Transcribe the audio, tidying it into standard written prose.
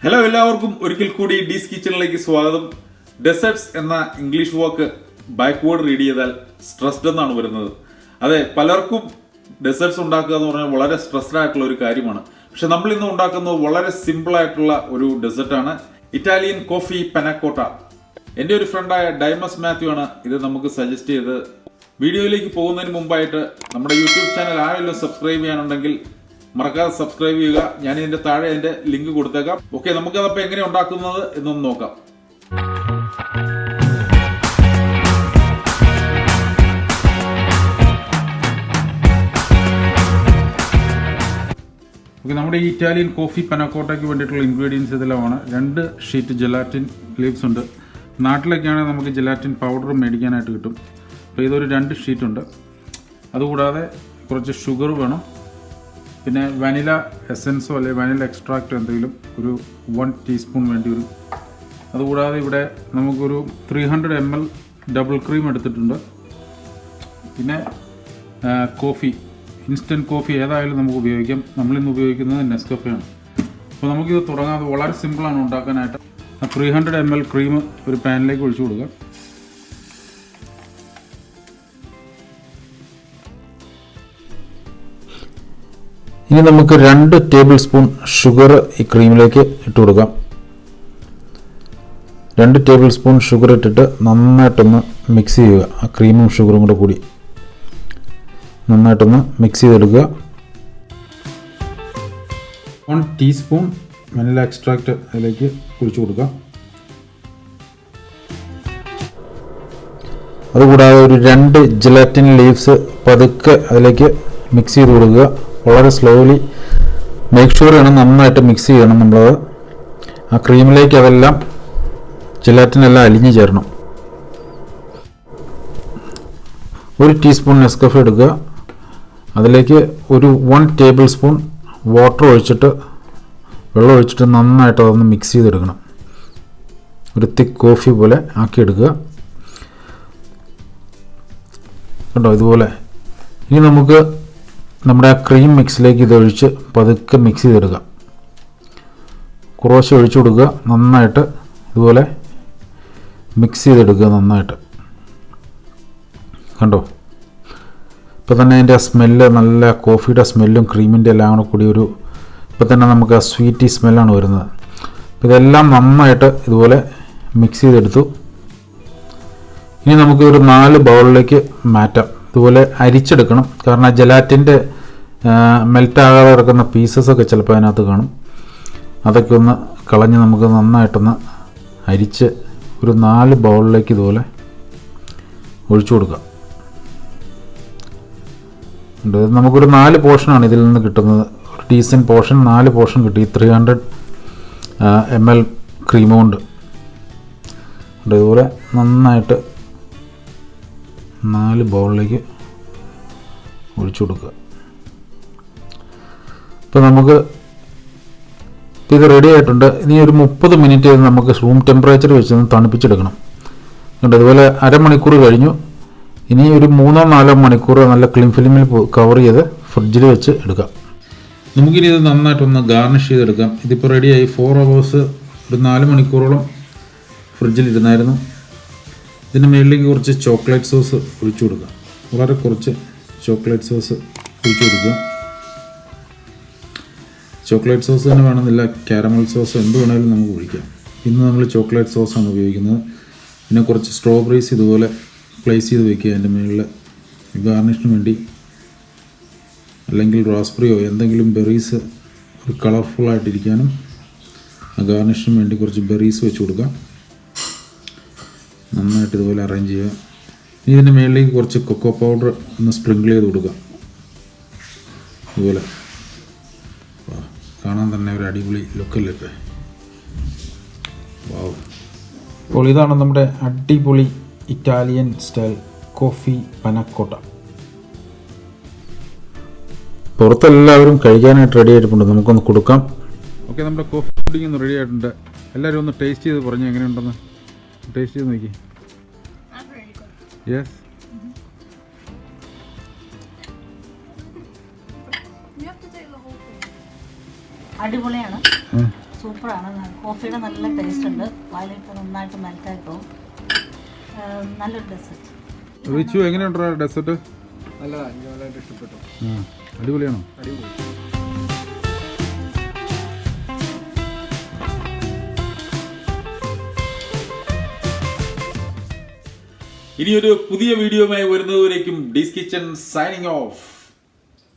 Hello എല്ലാവർക്കും ഒരിക്കൽ കൂടി ഡീസ് കിച്ചണിലേക്ക് സ്വാഗതം. ഡെസേർട്സ് എന്ന ഇംഗ്ലീഷ് വാക്ക് ബാക്ക്വേർഡ് റീഡ് ചെയ്താൽ സ്ട്രെസ്ഡ് എന്നാണ് വരുന്നത്. അതെ, പലർക്കും ഡെസേർട്സ് ഉണ്ടാക്കുക എന്ന് പറഞ്ഞാൽ വളരെ സ്ട്രെസ്ഡ് ആയിട്ടുള്ള ഒരു കാര്യമാണ്. പക്ഷെ നമ്മൾ ഇന്ന് ഉണ്ടാക്കുന്നത് വളരെ സിമ്പിൾ ആയിട്ടുള്ള ഒരു ഡെസേർട്ടാണ്, ഇറ്റാലിയൻ കോഫി പനക്കോട്ട. എൻ്റെ ഒരു ഫ്രണ്ടായ ഡൈമസ് മാത്യു ആണ് ഇത് നമുക്ക് സജസ്റ്റ് ചെയ്തത്. വീഡിയോയിലേക്ക് പോകുന്നതിന് മുമ്പായിട്ട് നമ്മുടെ യൂട്യൂബ് ചാനൽ ആരെങ്കിലും സബ്സ്ക്രൈബ് ചെയ്യാനുണ്ടെങ്കിൽ മറക്കാതെ സബ്സ്ക്രൈബ് ചെയ്യുക. ഞാൻ ഇതിന്റെ താഴെ അതിന്റെ ലിങ്ക് കൊടുത്തേക്കാം. ഓക്കെ, നമുക്കതപ്പോൾ എങ്ങനെ ഉണ്ടാക്കുന്നത് എന്നൊന്ന് നോക്കാം. ഓക്കെ, നമ്മുടെ ഈ ഇറ്റാലിയൻ കോഫി പനക്കോട്ടയ്ക്ക് വേണ്ടിയിട്ടുള്ള ഇൻഗ്രീഡിയൻസ് ഇതെല്ലാമാണ്. 2 ഷീറ്റ് ജെലാറ്റിൻ ലീവ്സ് ഉണ്ട്. നാട്ടിലൊക്കെയാണെങ്കിൽ നമുക്ക് ജെലാറ്റിൻ പൗഡർ മേടിക്കാനായിട്ട് കിട്ടും. അപ്പോൾ ഇതൊരു 2 ഷീറ്റ് ഉണ്ട്. അതുകൂടാതെ കുറച്ച് ഷുഗർ വേണം. പിന്നെ വാനില എസൻസോ അല്ലെങ്കിൽ വാനില എക്സ്ട്രാക്റ്റോ എന്തെങ്കിലും ഒരു 1 ടീസ്പൂൺ വേണ്ടി വരും. അതുകൂടാതെ ഇവിടെ നമുക്കൊരു 300 ml ഡബിൾ ക്രീം എടുത്തിട്ടുണ്ട്. പിന്നെ കോഫി, ഇൻസ്റ്റൻറ്റ് കോഫി ഏതായാലും നമുക്ക് ഉപയോഗിക്കാം. നമ്മളിന്ന് ഉപയോഗിക്കുന്നത് നെസ്കഫയാണ്. അപ്പോൾ നമുക്കിത് തുടങ്ങാം. അത് വളരെ സിമ്പിളാണ് ഉണ്ടാക്കാനായിട്ട്. 300 ml ക്രീം ഒരു പാനിലേക്ക് ഒഴിച്ചു കൊടുക്കാം. ഇനി നമുക്ക് 2 ടേബിൾ സ്പൂൺ ഷുഗർ ഈ ക്രീമിലേക്ക് ഇട്ട് കൊടുക്കാം. 2 ടേബിൾ സ്പൂൺ ഷുഗർ ഇട്ടിട്ട് നന്നായിട്ടൊന്ന് മിക്സ് ചെയ്യുക. ആ ക്രീമും ഷുഗറും കൂടെ കൂടി നന്നായിട്ടൊന്ന് മിക്സ് ചെയ്തെടുക്കുക. 1 ടീസ്പൂൺ വാനില എക്സ്ട്രാക്റ്റ് അതിലേക്ക് ഒഴിച്ചു കൊടുക്കാം. അതുകൂടാതെ ഒരു 2 ജെലാറ്റിൻ ലീവ്സ് പതുക്കെ അതിലേക്ക് മിക്സ് ചെയ്ത് കൊടുക്കുക. വളരെ സ്ലോലി മേക്ക് ഷുവർ ചെയ്യണം, നന്നായിട്ട് മിക്സ് ചെയ്യണം നമ്മളത്. ആ ക്രീമിലേക്ക് അതെല്ലാം ജെലാറ്റിനെല്ലാം അലിഞ്ഞ് ചേരണം. 1 ടീസ്പൂൺ നെസ്കഫെ എടുക്കുക. അതിലേക്ക് ഒരു 1 ടേബിൾ സ്പൂൺ വാട്ടർ ഒഴിച്ചിട്ട് വെള്ളം ഒഴിച്ചിട്ട് നന്നായിട്ട് അതൊന്ന് മിക്സ് ചെയ്തെടുക്കണം. ഒരു തിക്ക് കോഫി പോലെ ആക്കിയെടുക്കുക. കേട്ടോ, ഇതുപോലെ. ഇനി നമുക്ക് നമ്മുടെ ആ ക്രീം മിക്സിലേക്ക് ഇതൊഴിച്ച് പതുക്കെ മിക്സ് ചെയ്തെടുക്കുക. കുറേശ്ശെ ഒഴിച്ചു കൊടുക്കുക. നന്നായിട്ട് ഇതുപോലെ മിക്സ് ചെയ്തെടുക്കുക നന്നായിട്ട്. കണ്ടോ, ഇപ്പോൾ തന്നെ അതിൻ്റെ സ്മെല്ല്, നല്ല കോഫിയുടെ സ്മെല്ലും ക്രീമിൻ്റെ എല്ലാം കൂടെ കൂടി ഇപ്പോൾ തന്നെ നമുക്ക് ആ സ്വീറ്റി സ്മെല്ലാണ് വരുന്നത്. അപ്പോൾ ഇതെല്ലാം നന്നായിട്ട് ഇതുപോലെ മിക്സ് ചെയ്തെടുത്തു. ഇനി നമുക്ക് ഒരു 4 ബൗളിലേക്ക് മാറ്റാം. ഇതുപോലെ അരിച്ചെടുക്കണം. കാരണം ജെലാറ്റിൻ്റെ മെൽറ്റാകാതെ കിടക്കുന്ന പീസസൊക്കെ ചിലപ്പോൾ അതിനകത്ത് കാണും. അതൊക്കെ ഒന്ന് കളഞ്ഞ് നമുക്ക് നന്നായിട്ടൊന്ന് അരിച്ച് ഒരു 4 ബൗളിലേക്ക് ഇതുപോലെ ഒഴിച്ചു കൊടുക്കാം. നമുക്കൊരു 4 പോർഷനാണ് ഇതിൽ നിന്ന് കിട്ടുന്നത്. ഒരു ഡീസൻറ്റ് പോർഷൻ, 4 പോർഷൻ കിട്ടി 300 ml ക്രീം കൊണ്ട്. ഇതുപോലെ നന്നായിട്ട് 4 ബൗളിലേക്ക് ഒഴിച്ചു കൊടുക്കുക. ഇപ്പോൾ നമുക്ക് ഇത് റെഡി ആയിട്ടുണ്ട്. ഇനി ഒരു 30 മിനിറ്റ് നമുക്ക് റൂം ടെമ്പറേച്ചർ വെച്ചൊന്ന് തണുപ്പിച്ചെടുക്കണം. കണ്ടോ, ഇതുപോലെ അരമണിക്കൂർ കഴിഞ്ഞു. ഇനി ഒരു 3-4 മണിക്കൂർ നല്ല ക്ലീൻ ഫിലിമിൽ കവർ ചെയ്ത് ഫ്രിഡ്ജിൽ വെച്ച് എടുക്കാം. നമുക്കിനി ഇത് നന്നായിട്ടൊന്ന് ഗാർണിഷ് ചെയ്തെടുക്കാം. ഇതിപ്പോൾ റെഡിയായി. 4 hours, ഒരു 4 മണിക്കൂറോളം ഫ്രിഡ്ജിലിരുന്നായിരുന്നു. ഇതിന് മുകളിലേക്ക് കുറച്ച് ചോക്ലേറ്റ് സോസ് ഒഴിച്ചു കൊടുക്കുക. വളരെ കുറച്ച് ചോക്ലേറ്റ് സോസ് ഒഴിച്ചു കൊടുക്കുക. ചോക്ലേറ്റ് സോസ് തന്നെ വേണമെന്നില്ല, കാരമൽ സോസ് എന്ത് വേണമെങ്കിലും നമുക്ക് ഒഴിക്കാം. ഇന്ന് നമ്മൾ ചോക്ലേറ്റ് സോസാണ് ഉപയോഗിക്കുന്നത്. പിന്നെ കുറച്ച് സ്ട്രോബെറീസ് ഇതുപോലെ പ്ലേസ് ചെയ്ത് വയ്ക്കുക അതിൻ്റെ മുകളിൽ ഗാർണിഷിന് വേണ്ടി. അല്ലെങ്കിൽ റാസ്ബെറിയോ എന്തെങ്കിലും ബെറീസ് ഒരു കളർഫുള്ളായിട്ടിരിക്കാനും ആ ഗാർണിഷിന് വേണ്ടി കുറച്ച് ബെറീസ് വെച്ച് കൊടുക്കാം. നന്നായിട്ട് ഇതുപോലെ അറേഞ്ച് ചെയ്യുക. ഇനി ഇതിൻ്റെ മുകളിലേക്ക് കുറച്ച് കൊക്കോ പൗഡർ ഒന്ന് സ്പ്രിങ്കിൾ ചെയ്ത് കൊടുക്കുക. ഇതുപോലെ കാണാൻ തന്നെ ഒരു അടിപൊളി ലുക്കല്ലേ ഇപ്പോൾ. വാവ്. അപ്പോൾ ഇതാണ് നമ്മുടെ അടിപൊളി ഇറ്റാലിയൻ സ്റ്റൈൽ കോഫി പനക്കോട്ട. പുറത്തെല്ലാവരും കഴിക്കാനായിട്ട് റെഡി ആയിട്ടുണ്ട്. നമുക്കൊന്ന് കൊടുക്കാം. ഓക്കെ, നമ്മുടെ കോഫി പുഡിംഗ് ഒന്ന് റെഡി ആയിട്ടുണ്ട്. എല്ലാവരും ഒന്ന് ടേസ്റ്റ് ചെയ്ത് പറഞ്ഞു എങ്ങനെയുണ്ടെന്ന്. ടേസ്റ്റ് ചെയ്ത് നോക്കി. യെസ്, അടിപൊളിയാണ്. സൂപ്പറാണ്. കോഫിയുടെ നല്ല ടേസ്റ്റ് ഉണ്ട്. വായിലിട്ട് നന്നായിട്ട് മെൽറ്റായി പോകും. നല്ലൊരു ഡെസേർട്ട്. റിച്ചു എങ്ങനെയുണ്ടോ ഡെസേർട്ട്? നല്ലതാണ്, എനിക്ക് നല്ലതായിട്ട് ഇഷ്ടപ്പെട്ടു. അടിപൊളിയാണോ? അടിപൊളി. ഇനിയൊരു പുതിയ വീഡിയോയുമായി വരുന്നതുവരേക്കും ഡീസ് കിച്ചൺ സൈനിങ് ഓഫ്.